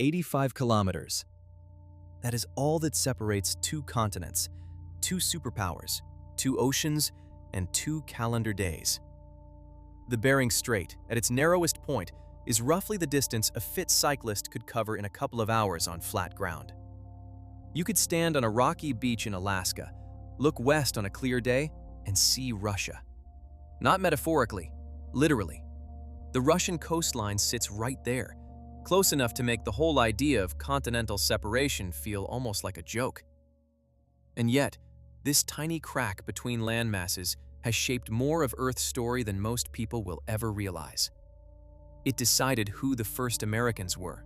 85 kilometers. That is all that separates two continents, two superpowers, two oceans, and two calendar days. The Bering Strait, at its narrowest point, is roughly the distance a fit cyclist could cover in a couple of hours on flat ground. You could stand on a rocky beach in Alaska, look west on a clear day, and see Russia. Not metaphorically, literally. The Russian coastline sits right there, close enough to make the whole idea of continental separation feel almost like a joke. And yet, this tiny crack between landmasses has shaped more of Earth's story than most people will ever realize. It decided who the first Americans were.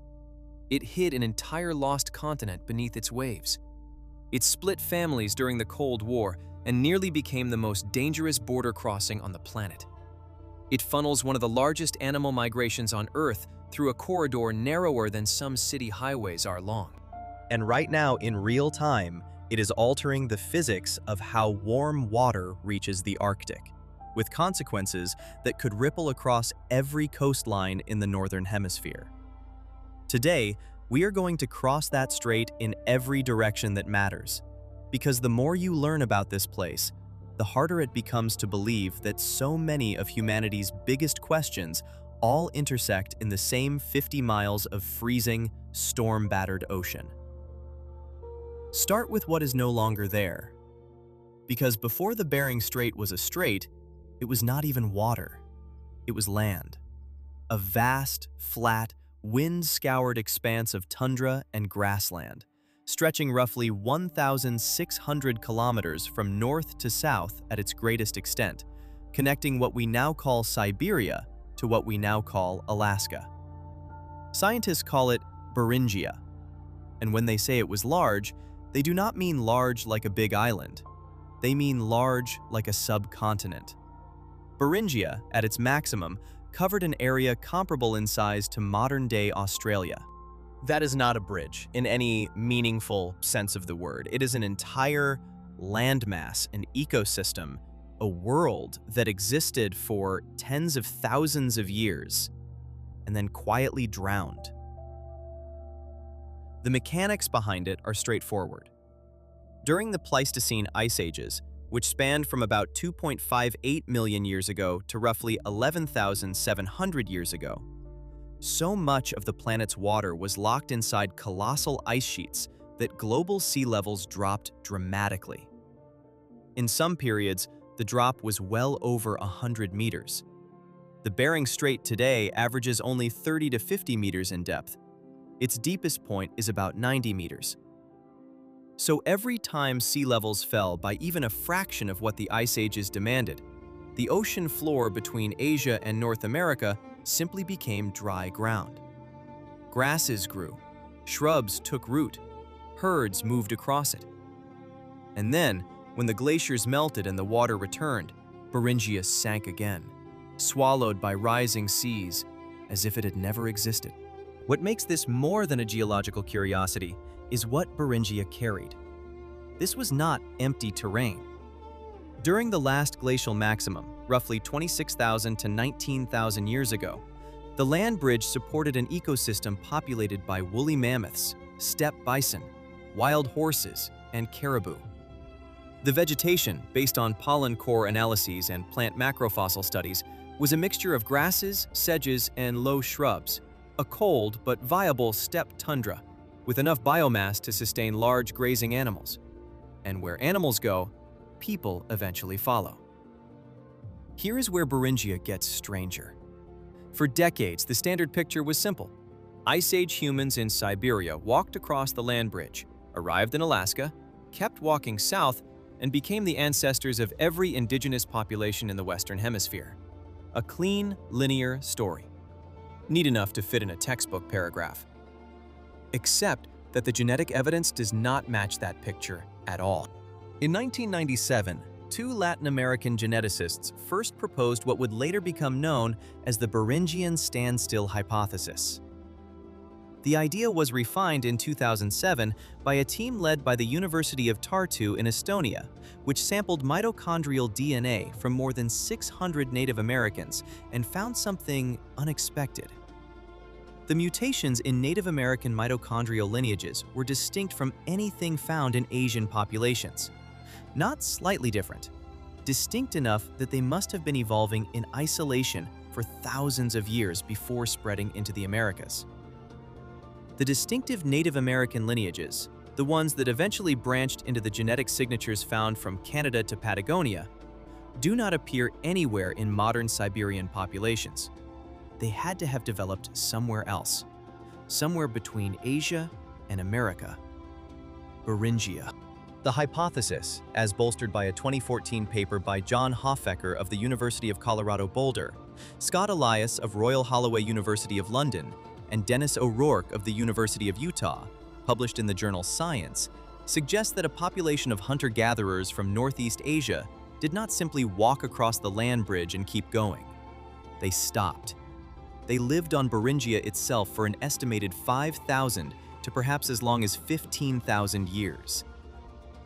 It hid an entire lost continent beneath its waves. It split families during the Cold War and nearly became the most dangerous border crossing on the planet. It funnels one of the largest animal migrations on Earth through a corridor narrower than some city highways are long. And right now, in real time, it is altering the physics of how warm water reaches the Arctic, with consequences that could ripple across every coastline in the Northern Hemisphere. Today, we are going to cross that strait in every direction that matters, because the more you learn about this place, the harder it becomes to believe that so many of humanity's biggest questions all intersect in the same 50 miles of freezing, storm-battered ocean. Start with what is no longer there. Because before the Bering Strait was a strait, it was not even water. It was land. A vast, flat, wind-scoured expanse of tundra and grassland, stretching roughly 1,600 kilometers from north to south at its greatest extent, connecting what we now call Siberia to what we now call Alaska. Scientists call it Beringia, and when they say it was large, they do not mean large like a big island. They mean large like a subcontinent. Beringia, at its maximum, covered an area comparable in size to modern-day Australia. That is not a bridge in any meaningful sense of the word. It is an entire landmass, an ecosystem, a world that existed for tens of thousands of years and then quietly drowned. The mechanics behind it are straightforward. During the Pleistocene ice ages, which spanned from about 2.58 million years ago to roughly 11,700 years ago, so much of the planet's water was locked inside colossal ice sheets that global sea levels dropped dramatically. In some periods, the drop was well over 100 meters. The Bering Strait today averages only 30 to 50 meters in depth. Its deepest point is about 90 meters. So every time sea levels fell by even a fraction of what the ice ages demanded, the ocean floor between Asia and North America simply became dry ground. Grasses grew, shrubs took root, herds moved across it. And then, when the glaciers melted and the water returned, Beringia sank again, swallowed by rising seas as if it had never existed. What makes this more than a geological curiosity is what Beringia carried. This was not empty terrain. During the last glacial maximum, roughly 26,000 to 19,000 years ago, the land bridge supported an ecosystem populated by woolly mammoths, steppe bison, wild horses, and caribou. The vegetation, based on pollen core analyses and plant macrofossil studies, was a mixture of grasses, sedges, and low shrubs, a cold but viable steppe tundra, with enough biomass to sustain large grazing animals. And where animals go, people eventually follow. Here is where Beringia gets stranger. For decades, the standard picture was simple. Ice Age humans in Siberia walked across the land bridge, arrived in Alaska, kept walking south, and became the ancestors of every indigenous population in the Western Hemisphere. A clean, linear story. Neat enough to fit in a textbook paragraph. Except that the genetic evidence does not match that picture at all. In 1997, two Latin American geneticists first proposed what would later become known as the Beringian standstill hypothesis. The idea was refined in 2007 by a team led by the University of Tartu in Estonia, which sampled mitochondrial DNA from more than 600 Native Americans and found something unexpected. The mutations in Native American mitochondrial lineages were distinct from anything found in Asian populations. Not slightly different, distinct enough that they must have been evolving in isolation for thousands of years before spreading into the Americas. The distinctive Native American lineages, the ones that eventually branched into the genetic signatures found from Canada to Patagonia, do not appear anywhere in modern Siberian populations. They had to have developed somewhere else, somewhere between Asia and America. Beringia. The hypothesis, as bolstered by a 2014 paper by John Hofecker of the University of Colorado Boulder, Scott Elias of Royal Holloway University of London, and Dennis O'Rourke of the University of Utah, published in the journal Science, suggests that a population of hunter-gatherers from Northeast Asia did not simply walk across the land bridge and keep going. They stopped. They lived on Beringia itself for an estimated 5,000 to perhaps as long as 15,000 years.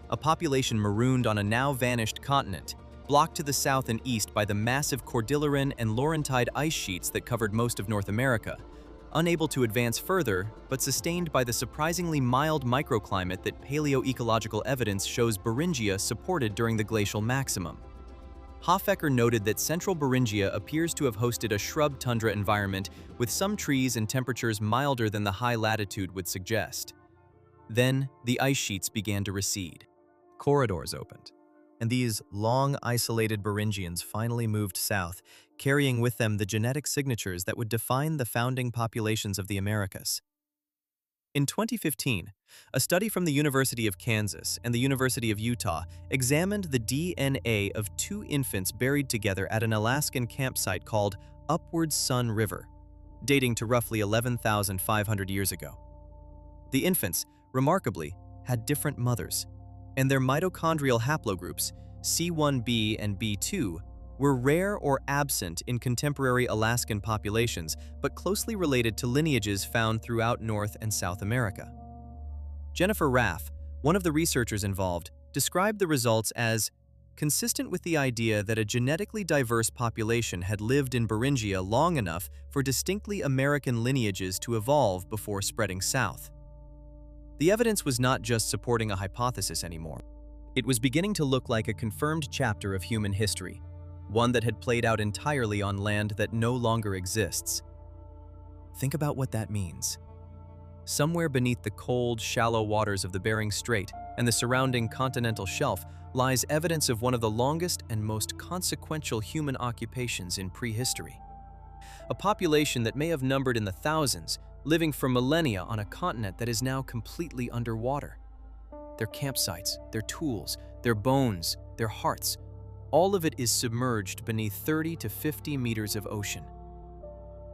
A population marooned on a now-vanished continent, blocked to the south and east by the massive Cordilleran and Laurentide ice sheets that covered most of North America, unable to advance further, but sustained by the surprisingly mild microclimate that paleoecological evidence shows Beringia supported during the glacial maximum. Hofecker noted that central Beringia appears to have hosted a shrub tundra environment with some trees and temperatures milder than the high latitude would suggest. Then, the ice sheets began to recede. Corridors opened, and these long, isolated Beringians finally moved south, carrying with them the genetic signatures that would define the founding populations of the Americas. In 2015, a study from the University of Kansas and the University of Utah examined the DNA of two infants buried together at an Alaskan campsite called Upward Sun River, dating to roughly 11,500 years ago. The infants, remarkably, had different mothers, and their mitochondrial haplogroups, C1b and B2, were rare or absent in contemporary Alaskan populations, but closely related to lineages found throughout North and South America. Jennifer Raff, one of the researchers involved, described the results as consistent with the idea that a genetically diverse population had lived in Beringia long enough for distinctly American lineages to evolve before spreading south. The evidence was not just supporting a hypothesis anymore. It was beginning to look like a confirmed chapter of human history, one that had played out entirely on land that no longer exists. Think about what that means. Somewhere beneath the cold, shallow waters of the Bering Strait and the surrounding continental shelf lies evidence of one of the longest and most consequential human occupations in prehistory. A population that may have numbered in the thousands, living for millennia on a continent that is now completely underwater. Their campsites, their tools, their bones, their hearts, all of it is submerged beneath 30 to 50 meters of ocean.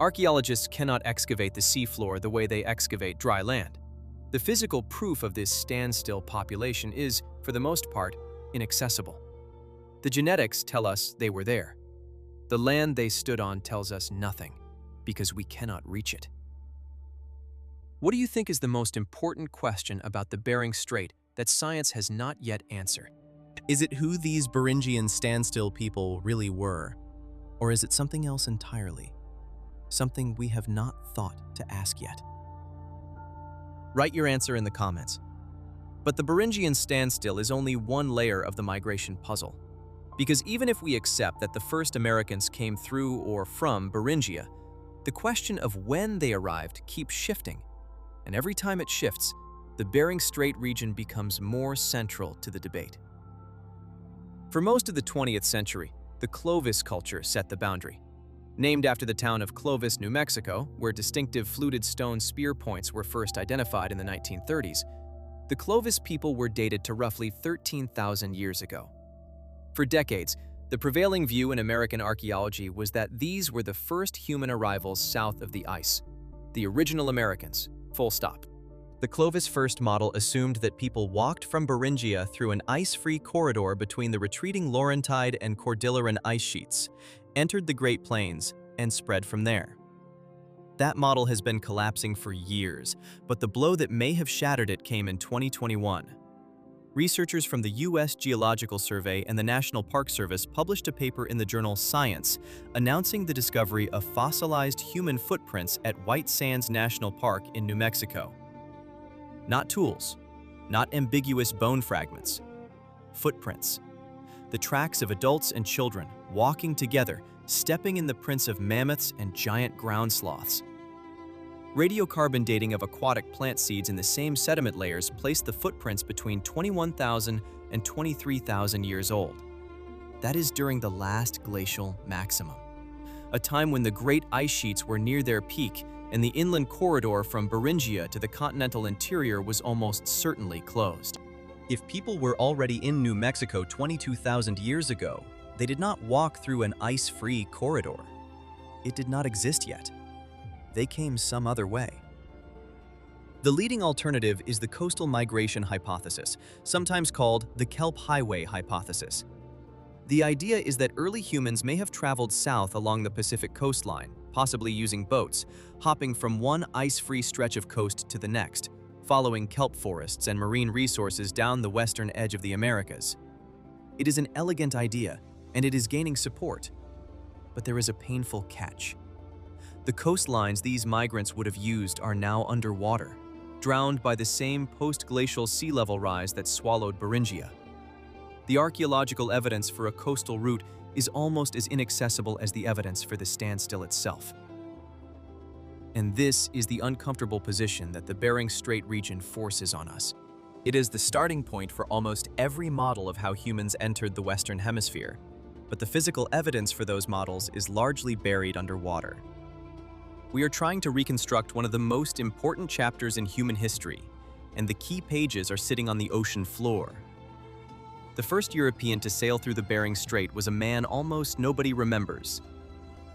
Archaeologists cannot excavate the seafloor the way they excavate dry land. The physical proof of this standstill population is, for the most part, inaccessible. The genetics tell us they were there. The land they stood on tells us nothing, because we cannot reach it. What do you think is the most important question about the Bering Strait that science has not yet answered? Is it who these Beringian standstill people really were? Or is it something else entirely? Something we have not thought to ask yet? Write your answer in the comments. But the Beringian standstill is only one layer of the migration puzzle. Because even if we accept that the first Americans came through or from Beringia, the question of when they arrived keeps shifting. And every time it shifts, the Bering Strait region becomes more central to the debate. For most of the 20th century, the Clovis culture set the boundary. Named after the town of Clovis, New Mexico, where distinctive fluted stone spear points were first identified in the 1930s, the Clovis people were dated to roughly 13,000 years ago. For decades, the prevailing view in American archaeology was that these were the first human arrivals south of the ice, the original Americans, full stop. The Clovis first model assumed that people walked from Beringia through an ice-free corridor between the retreating Laurentide and Cordilleran ice sheets, entered the Great Plains, and spread from there. That model has been collapsing for years, but the blow that may have shattered it came in 2021. researchers from the U.S. Geological Survey and the National Park Service published a paper in the journal Science announcing the discovery of fossilized human footprints at White Sands National Park in New Mexico. Not tools, not ambiguous bone fragments. Footprints. The tracks of adults and children walking together, stepping in the prints of mammoths and giant ground sloths. Radiocarbon dating of aquatic plant seeds in the same sediment layers placed the footprints between 21,000 and 23,000 years old. That is during the last glacial maximum, a time when the great ice sheets were near their peak and the inland corridor from Beringia to the continental interior was almost certainly closed. If people were already in New Mexico 22,000 years ago, they did not walk through an ice-free corridor. It did not exist yet. They came some other way. The leading alternative is the coastal migration hypothesis, sometimes called the Kelp Highway hypothesis. The idea is that early humans may have traveled south along the Pacific coastline, possibly using boats, hopping from one ice-free stretch of coast to the next, following kelp forests and marine resources down the western edge of the Americas. It is an elegant idea, and it is gaining support. But there is a painful catch. The coastlines these migrants would have used are now underwater, drowned by the same post-glacial sea level rise that swallowed Beringia. The archaeological evidence for a coastal route is almost as inaccessible as the evidence for the standstill itself. And this is the uncomfortable position that the Bering Strait region forces on us. It is the starting point for almost every model of how humans entered the Western Hemisphere, but the physical evidence for those models is largely buried underwater. We are trying to reconstruct one of the most important chapters in human history, and the key pages are sitting on the ocean floor. The first European to sail through the Bering Strait was a man almost nobody remembers.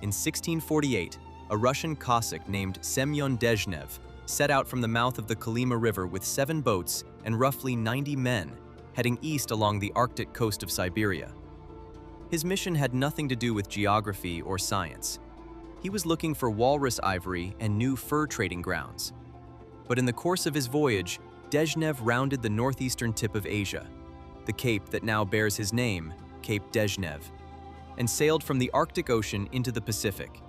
In 1648, a Russian Cossack named Semyon Dezhnev set out from the mouth of the Kolyma River with 7 boats and roughly 90 men, heading east along the Arctic coast of Siberia. His mission had nothing to do with geography or science. He was looking for walrus ivory and new fur trading grounds. But in the course of his voyage, Dezhnev rounded the northeastern tip of Asia, the cape that now bears his name, Cape Dezhnev, and sailed from the Arctic Ocean into the Pacific.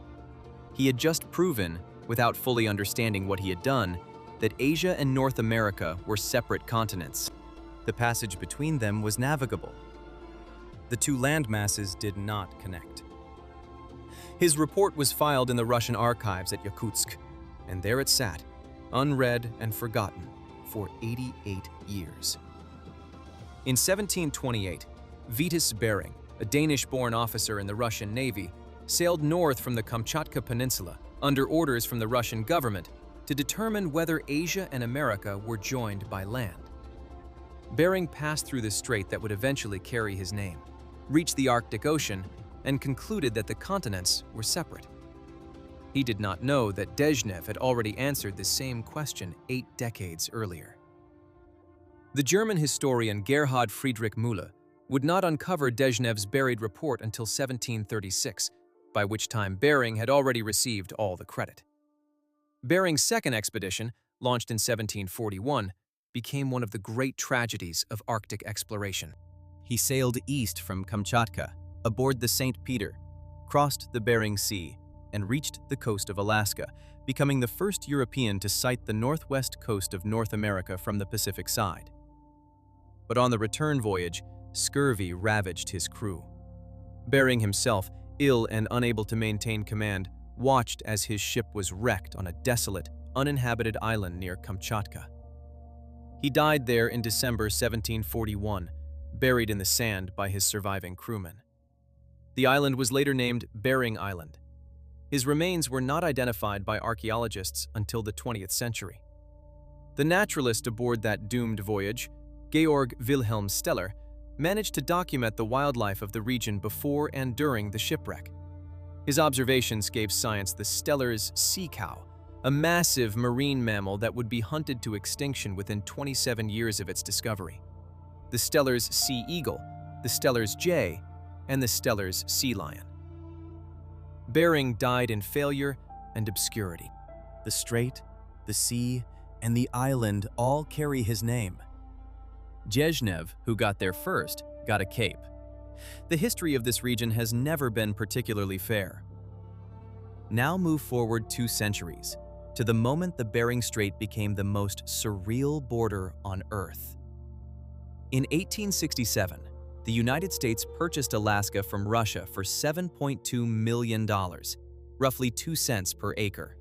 He had just proven, without fully understanding what he had done, that Asia and North America were separate continents. The passage between them was navigable. The two landmasses did not connect. His report was filed in the Russian archives at Yakutsk, and there it sat, unread and forgotten, for 88 years. In 1728, Vitus Bering, a Danish-born officer in the Russian Navy, sailed north from the Kamchatka Peninsula under orders from the Russian government to determine whether Asia and America were joined by land. Bering passed through the strait that would eventually carry his name, reached the Arctic Ocean, and concluded that the continents were separate. He did not know that Dezhnev had already answered the same question 8 decades earlier. The German historian Gerhard Friedrich Müller would not uncover Dezhnev's buried report until 1736, by which time Bering had already received all the credit. Bering's second expedition, launched in 1741, became one of the great tragedies of Arctic exploration. He sailed east from Kamchatka, aboard the St. Peter, crossed the Bering Sea, and reached the coast of Alaska, becoming the first European to sight the northwest coast of North America from the Pacific side. But on the return voyage, scurvy ravaged his crew. Bering himself, ill and unable to maintain command, watched as his ship was wrecked on a desolate, uninhabited island near Kamchatka. He died there in December 1741, buried in the sand by his surviving crewmen. The island was later named Bering Island. His remains were not identified by archaeologists until the 20th century. The naturalist aboard that doomed voyage, Georg Wilhelm Steller, managed to document the wildlife of the region before and during the shipwreck. His observations gave science the Steller's sea cow, a massive marine mammal that would be hunted to extinction within 27 years of its discovery, the Steller's sea eagle, the Steller's jay, and the Steller's sea lion. Bering died in failure and obscurity. The strait, the sea, and the island all carry his name. Brezhnev, who got there first, got a cape. The history of this region has never been particularly fair. Now move forward 2 centuries, to the moment the Bering Strait became the most surreal border on Earth. In 1867, the United States purchased Alaska from Russia for $7.2 million, roughly 2 cents per acre.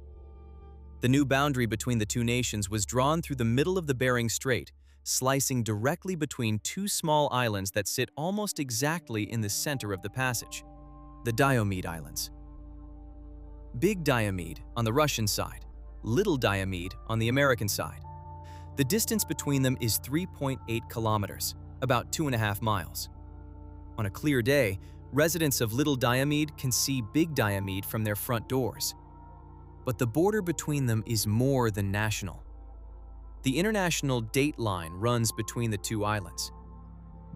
The new boundary between the two nations was drawn through the middle of the Bering Strait, slicing directly between 2 small islands that sit almost exactly in the center of the passage, the Diomede Islands. Big Diomede on the Russian side, Little Diomede on the American side. The distance between them is 3.8 kilometers, about 2.5 miles. On a clear day, residents of Little Diomede can see Big Diomede from their front doors. But the border between them is more than national. The international date line runs between the 2 islands.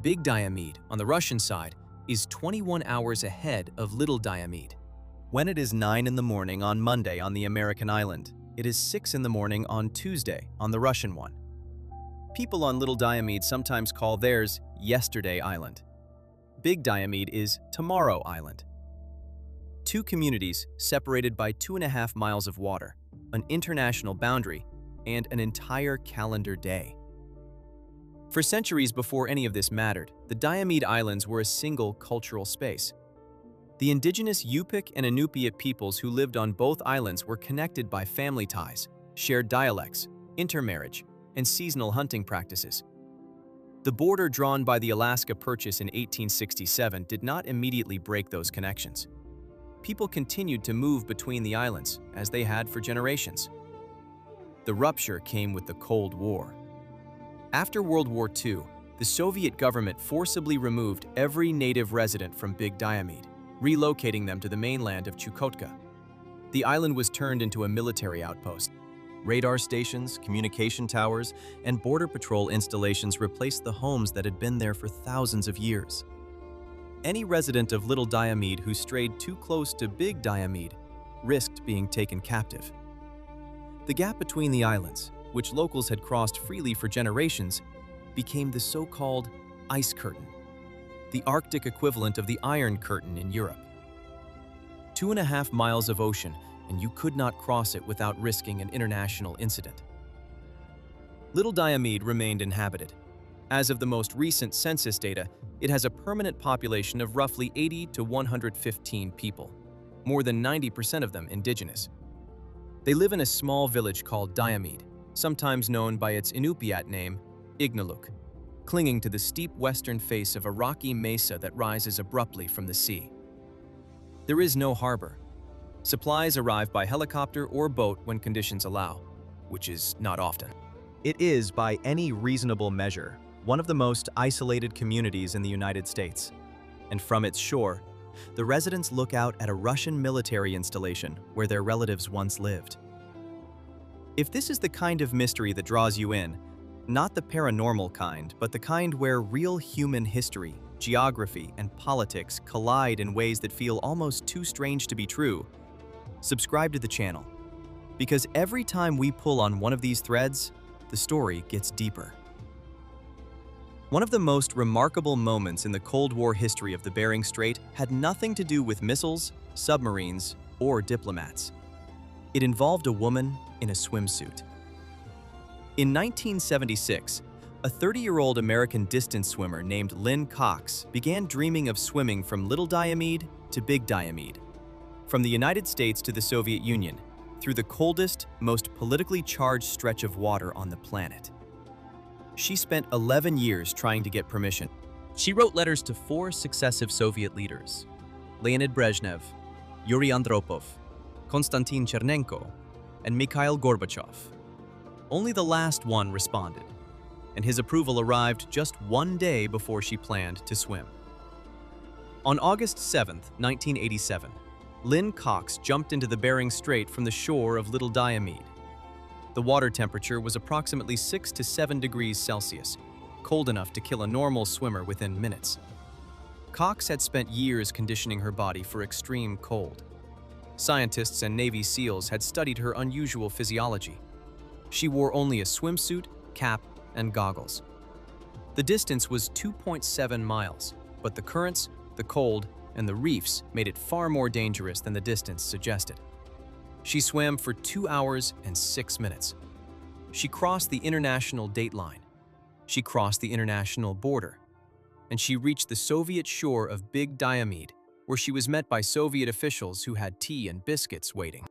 Big Diomede, on the Russian side, is 21 hours ahead of Little Diomede. When it is 9 in the morning on Monday on the American island, it is 6 in the morning on Tuesday on the Russian one. People on Little Diomede sometimes call theirs Yesterday Island. Big Diomede is Tomorrow Island. 2 communities separated by 2.5 miles of water, an international boundary, and an entire calendar day. For centuries before any of this mattered, the Diomede Islands were a single cultural space. The indigenous Yupik and Inupiat peoples who lived on both islands were connected by family ties, shared dialects, intermarriage, and seasonal hunting practices. The border drawn by the Alaska Purchase in 1867 did not immediately break those connections. People continued to move between the islands, as they had for generations. The rupture came with the Cold War. After World War II, the Soviet government forcibly removed every native resident from Big Diomede, relocating them to the mainland of Chukotka. The island was turned into a military outpost. Radar stations, communication towers, and border patrol installations replaced the homes that had been there for thousands of years. Any resident of Little Diomede who strayed too close to Big Diomede risked being taken captive. The gap between the islands, which locals had crossed freely for generations, became the so-called Ice Curtain, the Arctic equivalent of the Iron Curtain in Europe. 2.5 miles of ocean, and you could not cross it without risking an international incident. Little Diomede remained inhabited. As of the most recent census data, it has a permanent population of roughly 80 to 115 people, more than 90% of them indigenous. They live in a small village called Diomede, sometimes known by its Inupiat name, Ignaluk, clinging to the steep western face of a rocky mesa that rises abruptly from the sea. There is no harbor. Supplies arrive by helicopter or boat when conditions allow, which is not often. It is, by any reasonable measure, one of the most isolated communities in the United States. And from its shore, the residents look out at a Russian military installation where their relatives once lived. If this is the kind of mystery that draws you in, not the paranormal kind, but the kind where real human history, geography, and politics collide in ways that feel almost too strange to be true, subscribe to the channel. Because every time we pull on one of these threads, the story gets deeper. One of the most remarkable moments in the Cold War history of the Bering Strait had nothing to do with missiles, submarines, or diplomats. It involved a woman in a swimsuit. In 1976, a 30-year-old American distance swimmer named Lynn Cox began dreaming of swimming from Little Diomede to Big Diomede, from the United States to the Soviet Union, through the coldest, most politically charged stretch of water on the planet. She spent 11 years trying to get permission. She wrote letters to 4 successive Soviet leaders: Leonid Brezhnev, Yuri Andropov, Konstantin Chernenko, and Mikhail Gorbachev. Only the last one responded, and his approval arrived just 1 day before she planned to swim. On August 7, 1987, Lynn Cox jumped into the Bering Strait from the shore of Little Diomede. The water temperature was approximately 6 to 7 degrees Celsius, cold enough to kill a normal swimmer within minutes. Cox had spent years conditioning her body for extreme cold. Scientists and Navy SEALs had studied her unusual physiology. She wore only a swimsuit, cap, and goggles. The distance was 2.7 miles, but the currents, the cold, and the reefs made it far more dangerous than the distance suggested. She swam for 2 hours and 6 minutes. She crossed the international date line. She crossed the international border. And she reached the Soviet shore of Big Diomede, where she was met by Soviet officials who had tea and biscuits waiting.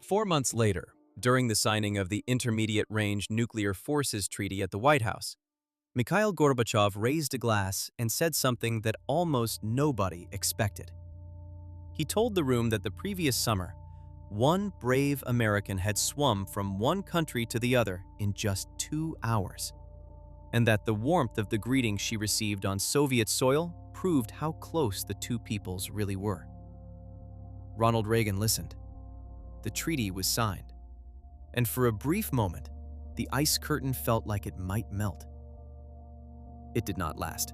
4 months later, during the signing of the Intermediate Range Nuclear Forces Treaty at the White House, Mikhail Gorbachev raised a glass and said something that almost nobody expected. He told the room that the previous summer, one brave American had swum from one country to the other in just 2 hours, and that the warmth of the greeting she received on Soviet soil proved how close the two peoples really were. Ronald Reagan listened. The treaty was signed, and for a brief moment, the ice curtain felt like it might melt. It did not last.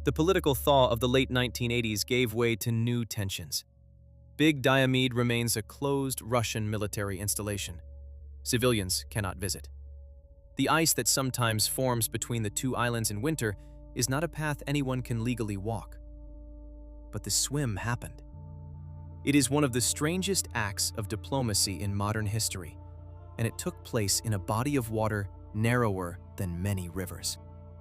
The political thaw of the late 1980s gave way to new tensions. Big Diomede remains a closed Russian military installation. Civilians cannot visit. The ice that sometimes forms between the two islands in winter is not a path anyone can legally walk. But the swim happened. It is one of the strangest acts of diplomacy in modern history, and it took place in a body of water narrower than many rivers.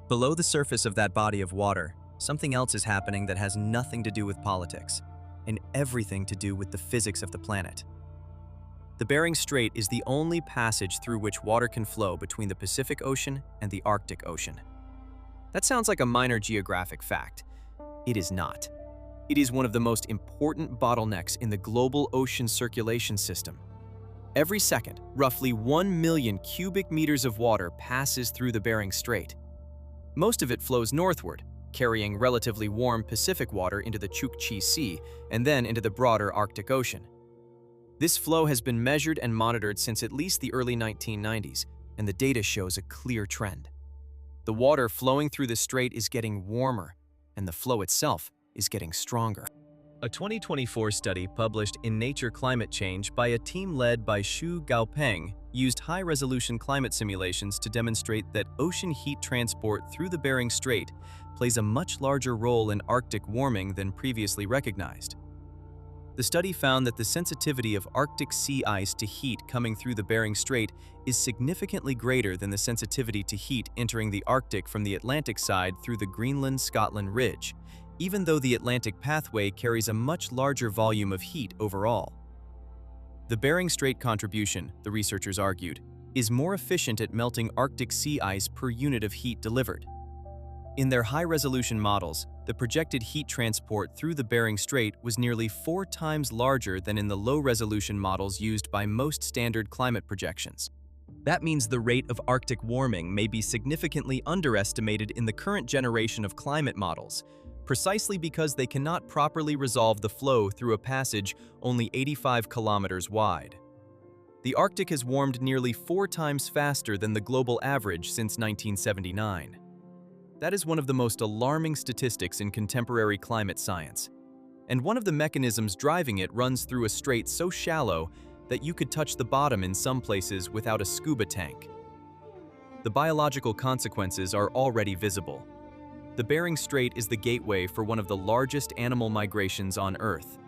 Below the surface of that body of water, something else is happening that has nothing to do with politics, and everything to do with the physics of the planet. The Bering Strait is the only passage through which water can flow between the Pacific Ocean and the Arctic Ocean. That sounds like a minor geographic fact. It is not. It is one of the most important bottlenecks in the global ocean circulation system. Every second, roughly 1 million cubic meters of water passes through the Bering Strait. Most of it flows northward, carrying relatively warm Pacific water into the Chukchi Sea and then into the broader Arctic Ocean. This flow has been measured and monitored since at least the early 1990s, and the data shows a clear trend. The water flowing through the strait is getting warmer, and the flow itself is getting stronger. A 2024 study published in Nature Climate Change by a team led by Xu Gaopeng used high-resolution climate simulations to demonstrate that ocean heat transport through the Bering Strait plays a much larger role in Arctic warming than previously recognized. The study found that the sensitivity of Arctic sea ice to heat coming through the Bering Strait is significantly greater than the sensitivity to heat entering the Arctic from the Atlantic side through the Greenland-Scotland Ridge, even though the Atlantic pathway carries a much larger volume of heat overall. The Bering Strait contribution, the researchers argued, is more efficient at melting Arctic sea ice per unit of heat delivered. In their high-resolution models, the projected heat transport through the Bering Strait was nearly 4 times larger than in the low-resolution models used by most standard climate projections. That means the rate of Arctic warming may be significantly underestimated in the current generation of climate models, precisely because they cannot properly resolve the flow through a passage only 85 kilometers wide. The Arctic has warmed nearly 4 times faster than the global average since 1979. That is one of the most alarming statistics in contemporary climate science. And one of the mechanisms driving it runs through a strait so shallow that you could touch the bottom in some places without a scuba tank. The biological consequences are already visible. The Bering Strait is the gateway for one of the largest animal migrations on Earth.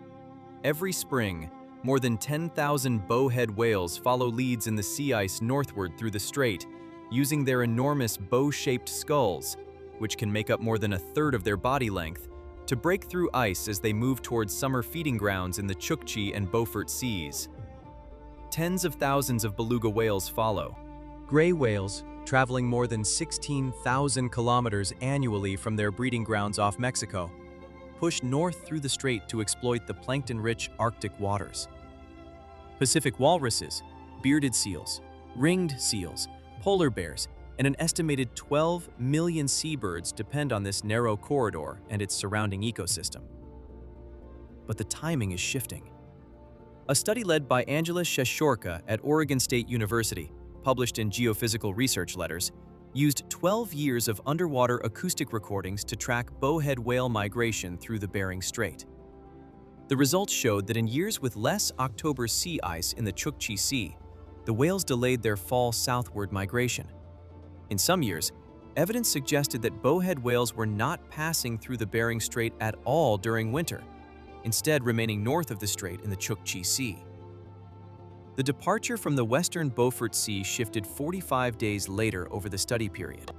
Every spring, more than 10,000 bowhead whales follow leads in the sea ice northward through the strait, using their enormous bow-shaped skulls, which can make up more than a third of their body length, to break through ice as they move towards summer feeding grounds in the Chukchi and Beaufort Seas. Tens of thousands of beluga whales follow. Gray whales, traveling more than 16,000 kilometers annually from their breeding grounds off Mexico, push north through the strait to exploit the plankton-rich Arctic waters. Pacific walruses, bearded seals, ringed seals, polar bears, and an estimated 12 million seabirds depend on this narrow corridor and its surrounding ecosystem. But the timing is shifting. A study led by Angela Sheshorka at Oregon State University, published in Geophysical Research Letters, used 12 years of underwater acoustic recordings to track bowhead whale migration through the Bering Strait. The results showed that in years with less October sea ice in the Chukchi Sea, the whales delayed their fall southward migration. In some years, evidence suggested that bowhead whales were not passing through the Bering Strait at all during winter, instead remaining north of the strait in the Chukchi Sea. The departure from the western Beaufort Sea shifted 45 days later over the study period.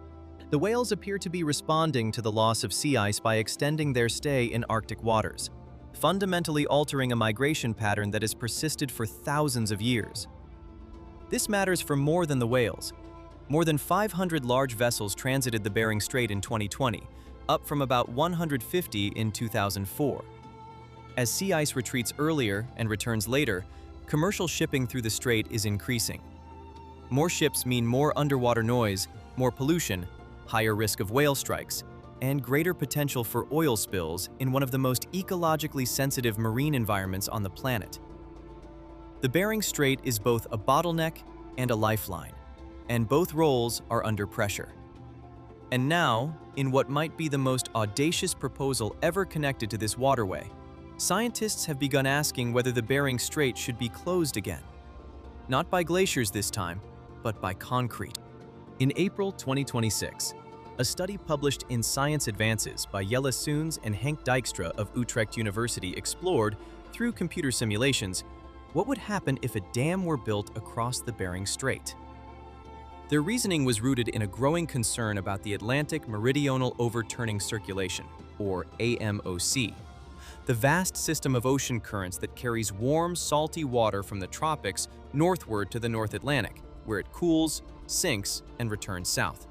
The whales appear to be responding to the loss of sea ice by extending their stay in Arctic waters, fundamentally altering a migration pattern that has persisted for thousands of years. This matters for more than the whales. More than 500 large vessels transited the Bering Strait in 2020, up from about 150 in 2004. As sea ice retreats earlier and returns later, commercial shipping through the strait is increasing. More ships mean more underwater noise, more pollution, higher risk of whale strikes, and greater potential for oil spills in one of the most ecologically sensitive marine environments on the planet. The Bering Strait is both a bottleneck and a lifeline, and both roles are under pressure. And now, in what might be the most audacious proposal ever connected to this waterway, scientists have begun asking whether the Bering Strait should be closed again. Not by glaciers this time, but by concrete. In April 2026, a study published in Science Advances by Jelle Soens and Henk Dijkstra of Utrecht University explored, through computer simulations, what would happen if a dam were built across the Bering Strait. Their reasoning was rooted in a growing concern about the Atlantic Meridional Overturning Circulation, or AMOC, the vast system of ocean currents that carries warm, salty water from the tropics northward to the North Atlantic, where it cools, sinks, and returns south.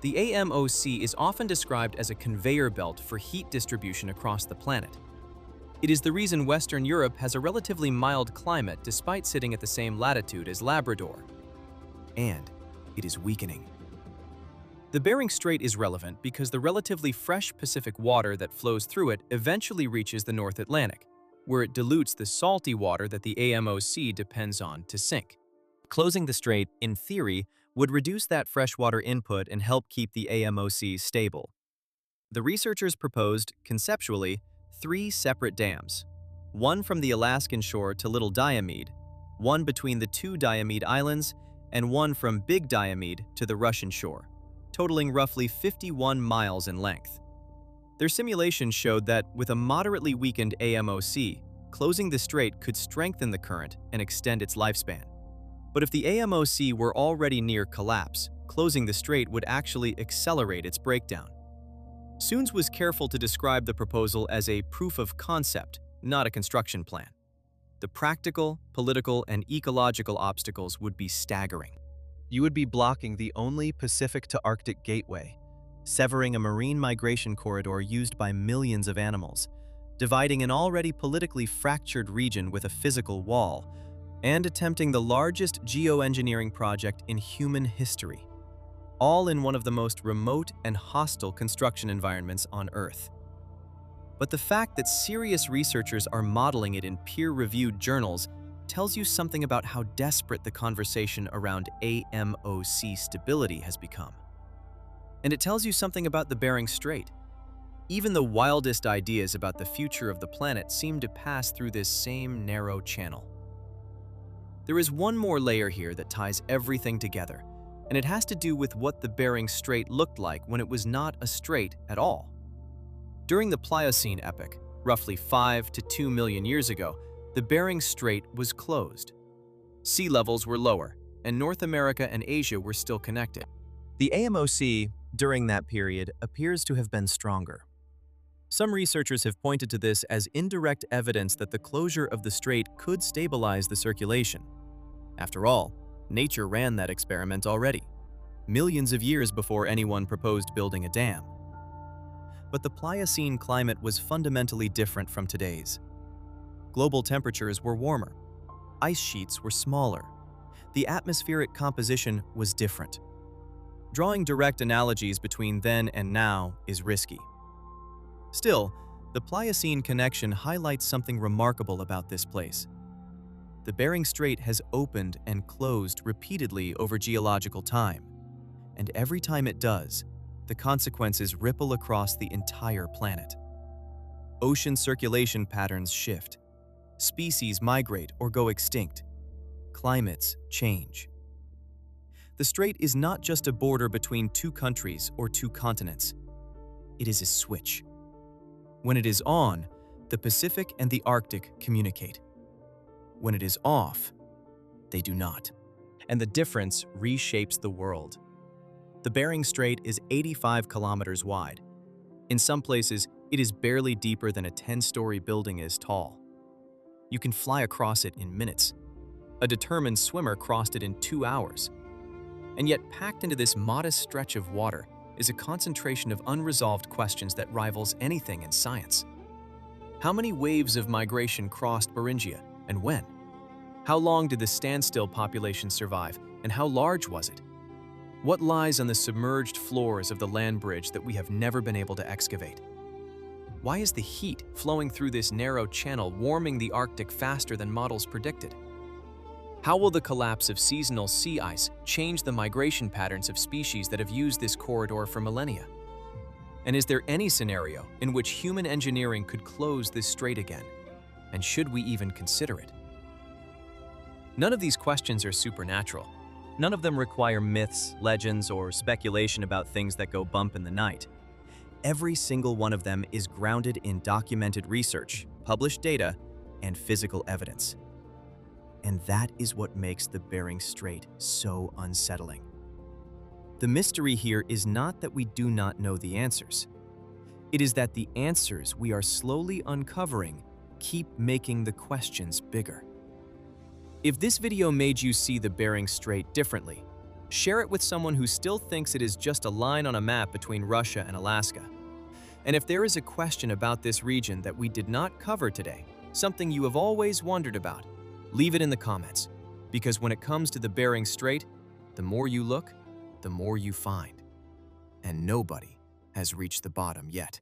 The AMOC is often described as a conveyor belt for heat distribution across the planet. It is the reason Western Europe has a relatively mild climate despite sitting at the same latitude as Labrador. And it is weakening. The Bering Strait is relevant because the relatively fresh Pacific water that flows through it eventually reaches the North Atlantic, where it dilutes the salty water that the AMOC depends on to sink. Closing the strait, in theory, would reduce that freshwater input and help keep the AMOC stable. The researchers proposed, conceptually, 3 separate dams, one from the Alaskan shore to Little Diomede, one between the 2 Diomede Islands, and one from Big Diomede to the Russian shore, totaling roughly 51 miles in length. Their simulations showed that, with a moderately weakened AMOC, closing the strait could strengthen the current and extend its lifespan. But if the AMOC were already near collapse, closing the strait would actually accelerate its breakdown. Soens was careful to describe the proposal as a proof of concept, not a construction plan. The practical, political, and ecological obstacles would be staggering. You would be blocking the only Pacific to Arctic gateway, severing a marine migration corridor used by millions of animals, dividing an already politically fractured region with a physical wall, and attempting the largest geoengineering project in human history, all in one of the most remote and hostile construction environments on Earth. But the fact that serious researchers are modeling it in peer-reviewed journals tells you something about how desperate the conversation around AMOC stability has become. And it tells you something about the Bering Strait. Even the wildest ideas about the future of the planet seem to pass through this same narrow channel. There is one more layer here that ties everything together, and it has to do with what the Bering Strait looked like when it was not a strait at all. During the Pliocene epoch, roughly 5 to 2 million years ago, the Bering Strait was closed. Sea levels were lower, and North America and Asia were still connected. The AMOC, during that period, appears to have been stronger. Some researchers have pointed to this as indirect evidence that the closure of the strait could stabilize the circulation. After all, nature ran that experiment already, millions of years before anyone proposed building a dam. But the Pliocene climate was fundamentally different from today's. Global temperatures were warmer. Ice sheets were smaller. The atmospheric composition was different. Drawing direct analogies between then and now is risky. Still, the Pliocene connection highlights something remarkable about this place. The Bering Strait has opened and closed repeatedly over geological time, and every time it does, the consequences ripple across the entire planet. Ocean circulation patterns shift. Species migrate or go extinct. Climates change. The strait is not just a border between two countries or two continents. It is a switch. When it is on, the Pacific and the Arctic communicate. When it is off, they do not. And the difference reshapes the world. The Bering Strait is 85 kilometers wide. In some places, it is barely deeper than a 10-story building is tall. You can fly across it in minutes. A determined swimmer crossed it in 2 hours. And yet, packed into this modest stretch of water is a concentration of unresolved questions that rivals anything in science. How many waves of migration crossed Beringia, and when? How long did the standstill population survive, and how large was it? What lies on the submerged floors of the land bridge that we have never been able to excavate? Why is the heat flowing through this narrow channel warming the Arctic faster than models predicted? How will the collapse of seasonal sea ice change the migration patterns of species that have used this corridor for millennia? And is there any scenario in which human engineering could close this strait again? And should we even consider it? None of these questions are supernatural. None of them require myths, legends, or speculation about things that go bump in the night. Every single one of them is grounded in documented research, published data, and physical evidence. And that is what makes the Bering Strait so unsettling. The mystery here is not that we do not know the answers. It is that the answers we are slowly uncovering keep making the questions bigger. If this video made you see the Bering Strait differently, share it with someone who still thinks it is just a line on a map between Russia and Alaska. And if there is a question about this region that we did not cover today, something you have always wondered about, leave it in the comments. Because when it comes to the Bering Strait, the more you look, the more you find. And nobody has reached the bottom yet.